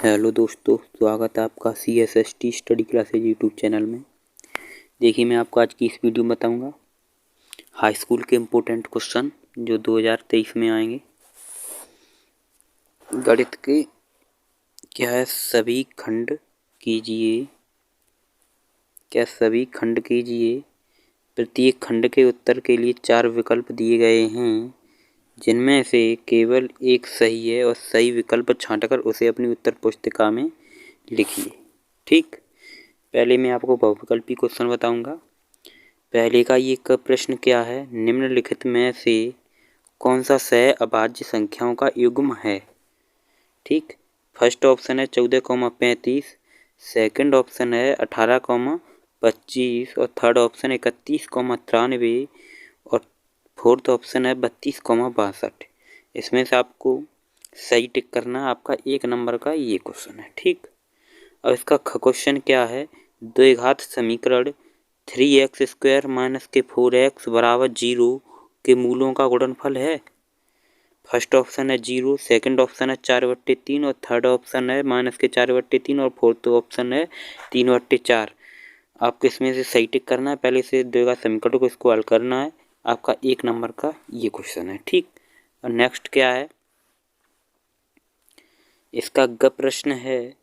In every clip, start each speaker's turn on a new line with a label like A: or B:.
A: Hello दोस्तों, स्वागत है आपका CSST study classes YouTube channel में। देखिए, मैं आपको आज की इस वीडियो में बताऊंगा हाई स्कूल के इम्पोर्टेंट क्वेश्चन जो 2023 में आएंगे। गणित के क्या है, सभी खंड कीजिए। प्रत्येक खंड के उत्तर के लिए 4 विकल्प दिए गए हैं, जिनमें से केवल एक सही है और सही विकल्प छांटकर उसे अपनी उत्तर पुस्तिका में लिखिए। ठीक, पहले मैं आपको बहुविकल्पी क्वेश्चन बताऊंगा। पहले का ये प्रश्न क्या है, निम्नलिखित में से कौन सा सह अभाज्य संख्याओं का युग्म है। ठीक, फर्स्ट ऑप्शन है 14,35, सेकंड ऑप्शन है 18,25 और थर्ड ऑप्शन 31,93 और फोर्थ ऑप्शन है 32,62। इसमें से आपको सही टिक करना है। आपका 1 नंबर का ये क्वेश्चन है। ठीक, अब इसका क्वेश्चन क्या है, द्विघात समीकरण 3x² - 4x = 0 के मूलों का गुणनफल है। फर्स्ट ऑप्शन है 0, सेकंड ऑप्शन है 4/3 और थर्ड ऑप्शन है -4/3 और फोर्थ ऑप्शन है 3/4। आपको इसमें से सही टिक करना है। पहले से द्विघात समीकरण को इसको हल करना है। आपका 1 नंबर का ये क्वेश्चन है। ठीक, और नेक्स्ट क्या है, इसका प्रश्न है,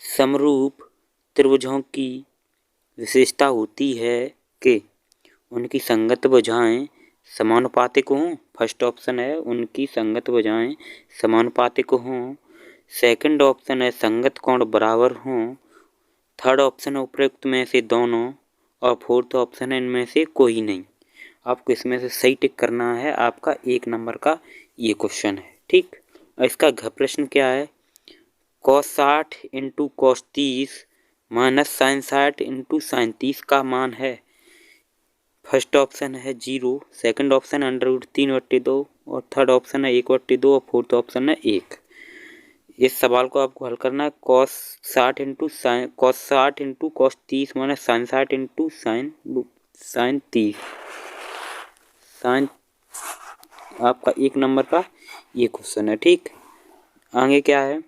A: समरूप त्रिभुजों की विशेषता होती है कि उनकी संगत भुजाएं समानुपातिक हों। फर्स्ट ऑप्शन है उनकी संगत भुजाएं समानुपातिक हों, सेकंड ऑप्शन है संगत कोण बराबर हों, थर्ड ऑप्शन है उपरोक्त में से दोनों और फोर्थ ऑप्शन है इनमें से कोई नहीं। आपको इसमें से सही टिक करना है। आपका 1 नंबर का ये क्वेश्चन है। ठीक, और इसका प्रश्न क्या है, cos 60 × cos 30 - sin 60 × sin 30 का मान है। फर्स्ट ऑप्शन है 0, सेकंड ऑप्शन है √3/2 और थर्ड ऑप्शन है 1/2 और फोर्थ ऑप्शन है 1। इस सवाल को आपको हल करना है। cos 60 × cos 30 माने sin 60 × sin 30। आपका 1 नंबर का ये क्वेश्चन है। ठीक, आगे क्या है,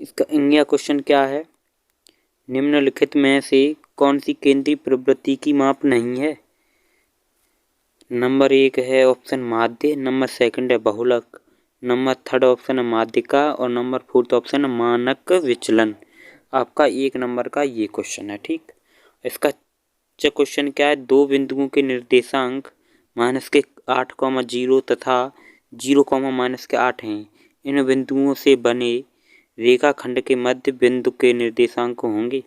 A: इसका इंडिया क्वेश्चन क्या है, निम्नलिखित में से कौन सी केंद्रीय प्रवृत्ति की माप नहीं है। नंबर 1 है ऑप्शन माध्य, नंबर सेकंड है बहुलक, नंबर थर्ड ऑप्शन है माध्यिका और नंबर फोर्थ ऑप्शन है मानक विचलन। आपका 1 नंबर का ये क्वेश्चन है। ठीक, इसका क्वेश्चन क्या है, दो बिंदुओं के निर्देशांक -8,0 तथा 0,-8 हैं। इन बिंदुओं से बने रेखाखंड के मध्य बिंदु के निर्देशांक होंगे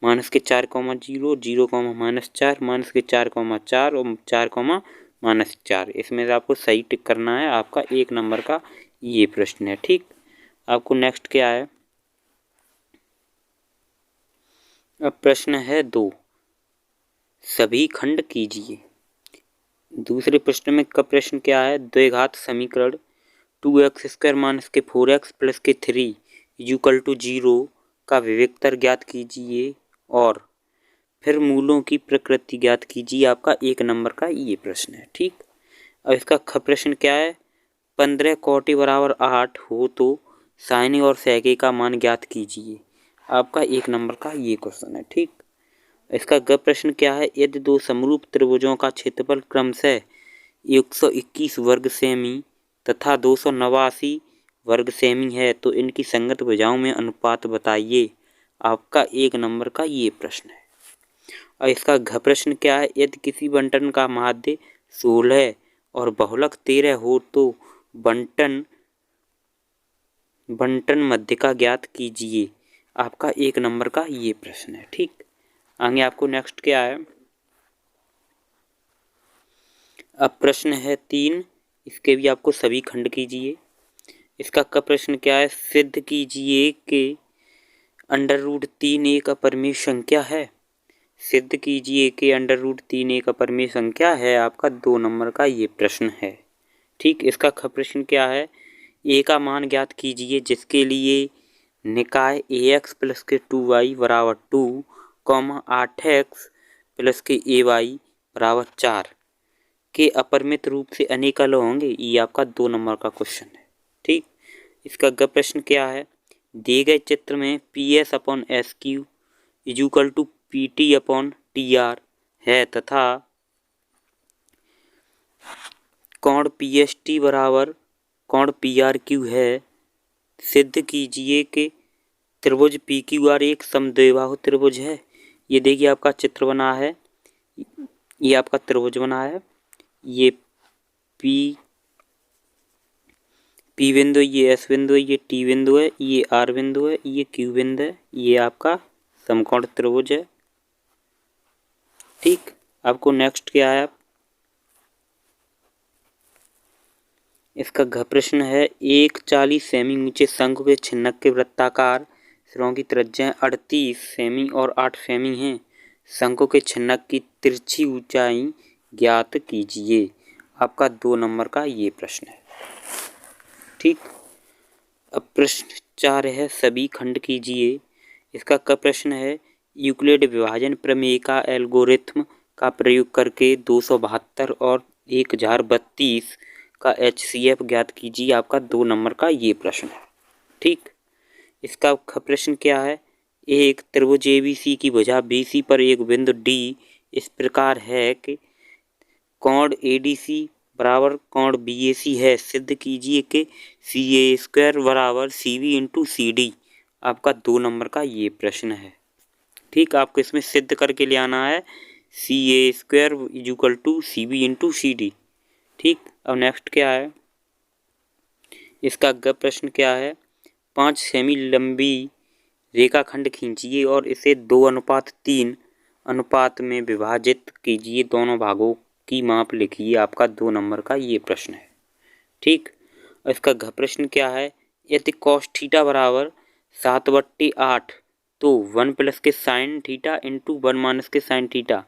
A: -4,0, 0,-4, -4,4 और 4,-4। इसमें से आपको सही टिक करना है। आपका 1 नंबर का ये प्रश्न है। ठीक, आपको नेक्स्ट क्या है, अब प्रश्न है 2, सभी खंड कीजिए। दूसरे प्रश्न में का प्रश्न क्या है, द्विघात समीकरण 2x² - 4x + 3 = 0 का विवेकतर ज्ञात कीजिए और फिर मूलों की प्रकृति ज्ञात कीजिए। आपका 1 नंबर का ये प्रश्न है। ठीक, अब इसका प्रश्न क्या है, 15 कोटि = 8 हो तो साइने और सेके का मान ज्ञात कीजिए। आपका 1 नंबर का ये क्वेश्चन है। ठीक, इसका प्रश्न क्या है, यदि दो समरूप त्रिभुजों का क्षेत्रफल क्रमशः 121 वर्ग सेमी तथा 289 वर्ग सेमी है तो इनकी संगत भुजाओं में अनुपात बताइए। आपका 1 नंबर का ये प्रश्न है। और इसका प्रश्न क्या है, यदि किसी बंटन का माध्य 16 और बहुलक 13 हो तो बंटन मध्यिका ज्ञात कीजिए। आपका 1 नंबर का ये प्रश्न है। ठीक, आगे आपको नेक्स्ट क्या है, अब प्रश्न है 3, इसके भी आपको सभी खंड कीजिए। इसका प्रश्न क्या है, सिद्ध कीजिए कि √3 एक अपरिमेय संख्या है। सिद्ध कीजिए कि √3 एक अपरिमेय संख्या है। आपका 2 नंबर का ये प्रश्न है। ठीक, इसका प्रश्न क्या है, ए का मान ज्ञात कीजिए जिसके लिए निकाय ax + के 2y = 2, 8x + के ay = 4 के अपरिमित रूप से अनेक अलग होंगे, ये आपका 2 नंबर का क्वेश्चन है। ठीक, इसका अगला प्रश्न क्या है, दिए गए चित्र में PS upon SQ is equal to PT upon TR है तथा कोण PST बराबर कोण PRQ है, सिद्ध कीजिए कि त्रिभुज PQR एक समद्विबाहु त्रिभुज है। ये देखिए आपका चित्र बना है, ये आपका त्रिभुज बना है, ये P बिंदु, ये S बिंदु है, ये T बिंदु है, ये R बिंदु है, ये Q बिंदु है, ये आपका समकोण त्रिभुज है। ठीक, आपको नेक्स्ट क्या है, इसका घ प्रश्न है, एक 40 सेमी ऊंचे शंकु के छिन्नक के वृत्ताकार सिरों की त्रिज्याएं 38 सेमी और 8 सेमी हैं। शंकु के छिन्नक की तिरछी ऊंचाई ज्ञात कीजिए। आपका 2 नंबर का ये प्रश्न है। ठीक, अब प्रश्न 4 है, सभी खंड कीजिए। इसका क प्रश्न है, यूक्लिड विभाजन प्रमेय का एल्गोरिथ्म का प्रयोग करके 272 और 1032 का HCF ज्ञात कीजिए। आपका 2 नंबर का ये प्रश्न है। ठीक, इसका ख प्रश्न क्या है, एक त्रिभुज ABC की भुजा BC पर एक बिंदु D इस प्रकार है कि कोण ADC बराबर कोण BAC है, सिद्ध कीजिए कि CA² बराबर CV इंटू CD। आपका 2 नंबर का ये प्रश्न है। ठीक, आपको इसमें सिद्ध करके ले आना है CA² is equal to CV into CD। ठीक, अब नेक्स्ट क्या है, इसका अगला प्रश्न क्या है, 5 सेमी लंबी रेखाखंड खींचिए और इसे 2:3 अनुपात में विभाजित कीजिए, दोनों भागों की माप लिखिए। आपका 2 नंबर का ये प्रश्न है। ठीक, और इसका घ प्रश्न क्या है, यदि cos थीटा बराबर 7/8 तो 1 प्लस के साइन थीटा इंटू 1 माइनस के साइन थीटा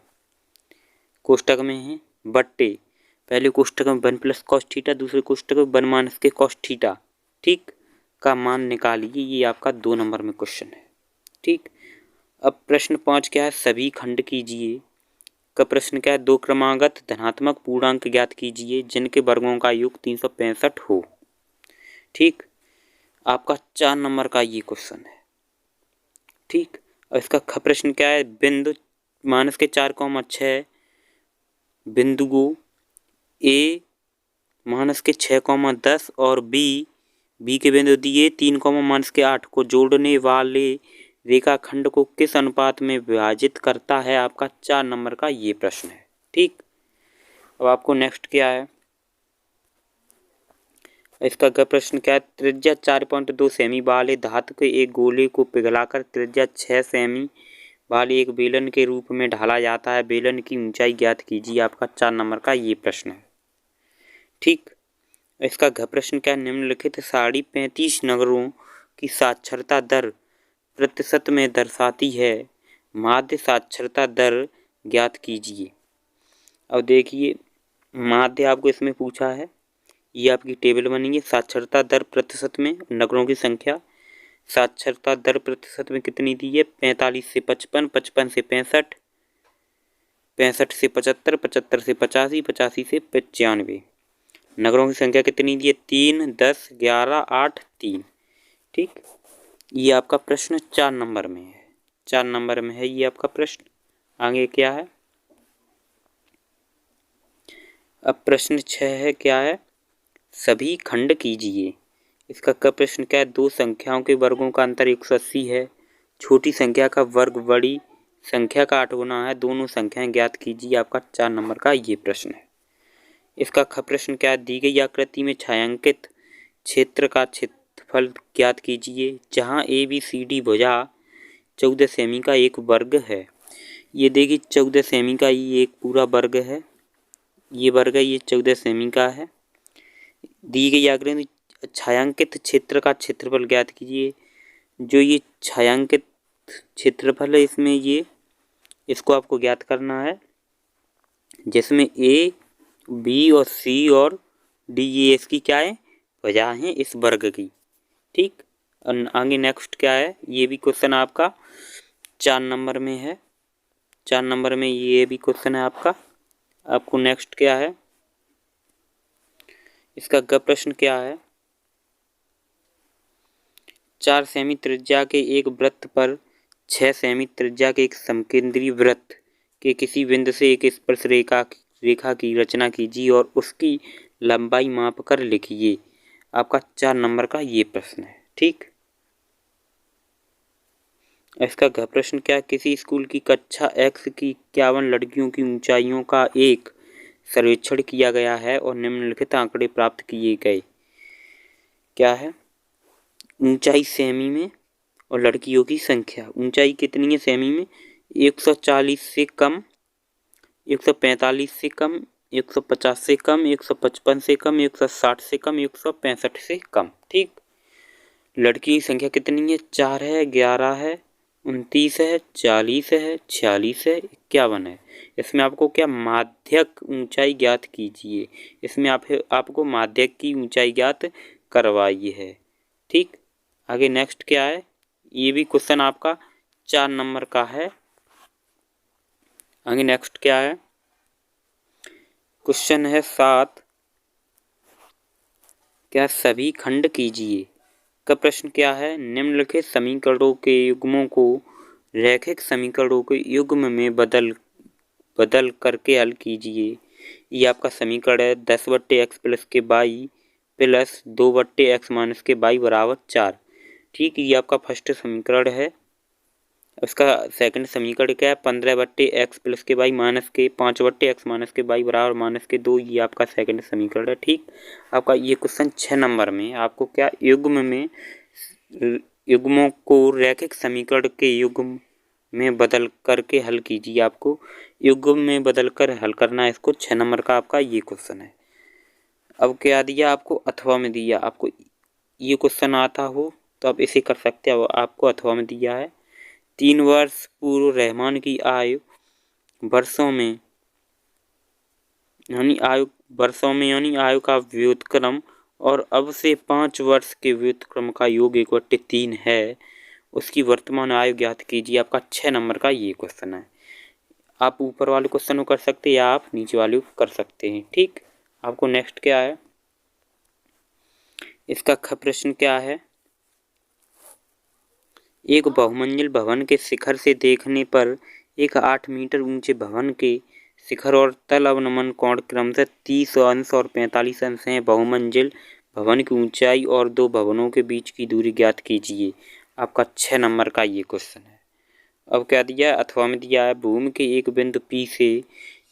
A: कोष्टक में है बट्टे पहले कोष्टक में 1 प्लस कॉस थीटा, दूसरे कोष्टक में 1 माइनस के कॉस थीटा, ठीक, का मान निकालिए। ये आपका 2 नंबर में क्वेश्चन है। ठीक, अब प्रश्न 5 क्या है, सभी खंड कीजिए का प्रश्न क्या है, 2 क्रमागत धनात्मक पूर्णांक ज्ञात कीजिए जिनके वर्गों का योग 365 हो। ठीक, आपका 4 नंबर का ये क्वेश्चन है। ठीक, और इसका ख प्रश्न क्या है, बिंदु माइनस के 4,6 बिंदु को A माइनस के 6,10 और B के बिंदु दिए 3,-8 को जोड़ने वाले रेखाखंड को किस अनुपात में विभाजित करता है। आपका 4 नंबर का ये प्रश्न है। ठीक, अब आपको नेक्स्ट क्या है, इसका अगला प्रश्न क्या है, त्रिज्या 4.2 सेमी वाले धातु के एक गोले को पिघलाकर त्रिज्या 6 सेमी वाले एक बेलन के रूप में ढाला जाता है, बेलन की ऊंचाई ज्ञात कीजिए। आपका 4 नंबर का ये प्रश्न है। ठीक, इसका घ प्रश्न क्या, निम्नलिखित साड़ी 35 नगरों की साक्षरता दर प्रतिशत में दर्शाती है, माध्य साक्षरता दर ज्ञात कीजिए। अब देखिए, माध्य आपको इसमें पूछा है, ये आपकी टेबल बनी है, साक्षरता दर प्रतिशत में नगरों की संख्या, साक्षरता दर प्रतिशत में कितनी दी है, 45 से 55, 55 से 65, 65 से 75, 75 से 85, 85 से 95। नगरों की संख्या कितनी दी है, 3, 10, 11, 8, 3। ठीक, ये आपका प्रश्न 4 नंबर में है। 4 नंबर में है ये आपका प्रश्न। आगे क्या है, अब प्रश्न 6 है, क्या है, सभी खंड कीजिए। इसका क प्रश्न क्या है, 2 संख्याओं के वर्गों का अंतर 180 है, छोटी संख्या का वर्ग बड़ी संख्या का 8 गुना है, दोनों संख्याएं ज्ञात कीजिए। आपका 4 नंबर का ये प्रश्न है। इसका ख प्रश्न क्या है, दी गई आकृति में छायांकित क्षेत्र का क्षेत्रफल ज्ञात कीजिए जहां ABCD भुजा 14 सेमी का एक वर्ग है। ये देखिए 14 सेमी का ये एक पूरा वर्ग है, ये वर्ग है, ये 14 सेमी का है। दी गई आकृति छायांकित क्षेत्र का क्षेत्रफल ज्ञात कीजिए। जो ये छायांकित क्षेत्रफल है, इसमें ये इसको आपको ज्ञात करना है, जिसमें A, B और C और D ये इसकी क्या है, वजह है इस वर्ग की। ठीक, आगे नेक्स्ट क्या है, ये भी क्वेश्चन आपका 4 नंबर में है। 4 नंबर में ये भी क्वेश्चन है आपका। आपको नेक्स्ट क्या है, इसका ग प्रश्न क्या है? 4 सेमी त्रिज्या के एक वृत्त पर 6 सेमी त्रिज्या के एक समकेंद्री वृत्त के किसी बिंदु से एक स्पर्श रेखा की रचना कीजिए और उसकी लंबाई माप कर लिखिए। आपका 4 नंबर का ये प्रश्न है। ठीक, इसका घ प्रश्न क्या? किसी स्कूल की कक्षा X की 51 लड़कियों की ऊंचाइयों का एक सर्वेक्षण किया गया है और निम्नलिखित आंकड़े प्राप्त किए गए। क्या है? ऊंचाई सेमी में और लड़कियों की संख्या। ऊंचाई कितनी है सेमी में? 140 से कम, 145 से कम, 150 से कम, 155 से कम, 160 से कम, 165 से कम। ठीक, लड़की की संख्या कितनी है? 4 है, 11 है, 29 है, 40 है, 46 है, 51 है। इसमें आपको क्या माध्यक ऊंचाई ज्ञात कीजिए। इसमें आपको माध्यक की ऊंचाई ज्ञात करवाई है। ठीक, आगे नेक्स्ट क्या है? ये भी क्वेश्चन आपका 4 नंबर का है। आगे नेक्स्ट क्या है? क्वेश्चन है 7, क्या सभी खंड कीजिए का प्रश्न क्या है? निम्नलिखित समीकरणों के युग्मों को रैखिक समीकरणों के युग्म में बदल करके हल कीजिए। ये आपका समीकरण है 10/x प्लस के वाई प्लस 2/x माइनस के वाई बराबर 4। ठीक, ये आपका फर्स्ट समीकरण है। उसका सेकंड समीकरण क्या है? 15/x प्लस के वाई माइनस के 5/x माइनस के वाई बराबर माइनस के 2। ये आपका सेकंड समीकरण है। ठीक, आपका ये क्वेश्चन 6 नंबर में आपको क्या युग्मों को रैखिक समीकरण के युग्म में बदल करके हल कीजिए। आपको युग्म में बदल कर हल करना है इसको। 6 नंबर का आपका ये क्वेश्चन है। अब क्या दिया आपको? अथवा में दिया। आपको ये क्वेश्चन आता हो तो आप इसे कर सकते हो। आपको अथवा में दिया है 3 वर्ष पूर्व रहमान की आयु वर्षों में यानी आयु का व्युत्क्रम और अब से 5 वर्ष के व्युत्क्रम का योग 1/3 है। उसकी वर्तमान आयु ज्ञात कीजिए। आपका 6 नंबर का ये क्वेश्चन है। आप ऊपर वाले क्वेश्चन को कर सकते हैं या आप नीचे वाले को कर सकते हैं। ठीक, आपको नेक्स्ट क्या है? इसका ख प्रश्न क्या है? एक बहुमंजिल भवन के शिखर से देखने पर एक 8 मीटर ऊंचे भवन के शिखर और तल अवनमन कोण क्रमशः 30 अंश और 45 अंश हैं। बहुमंजिल भवन की ऊंचाई और दो भवनों के बीच की दूरी ज्ञात कीजिए। आपका 6 नंबर का ये क्वेश्चन है। अब क्या दिया है? अथवा में दिया है भूमि के एक बिंदु P से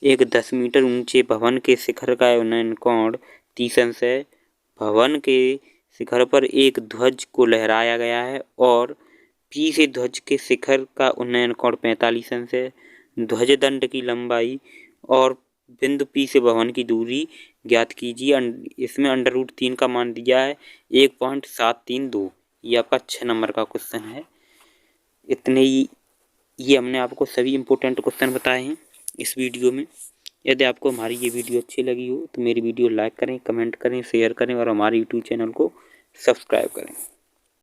A: एक 10 मीटर ऊंचे भवन के शिखर का उन्नयन कोण 30 अंश है। भवन के शिखर पर एक ध्वज को लहराया गया है और P से ध्वज के शिखर का उन्नयन कोण 45 अंश है। ध्वज दंड की लंबाई और बिंदु P से भवन की दूरी ज्ञात कीजिए। इसमें √3 का मान दिया है 1.732। ये आपका 6 नंबर का क्वेश्चन है। इतने ही ये हमने आपको सभी इम्पोर्टेंट क्वेश्चन बताए हैं इस वीडियो में। यदि आपको हमारी ये वीडियो अच्छी लगी हो तो मेरी वीडियो लाइक करें, कमेंट करें, शेयर करें और हमारे यूट्यूब चैनल को सब्सक्राइब करें।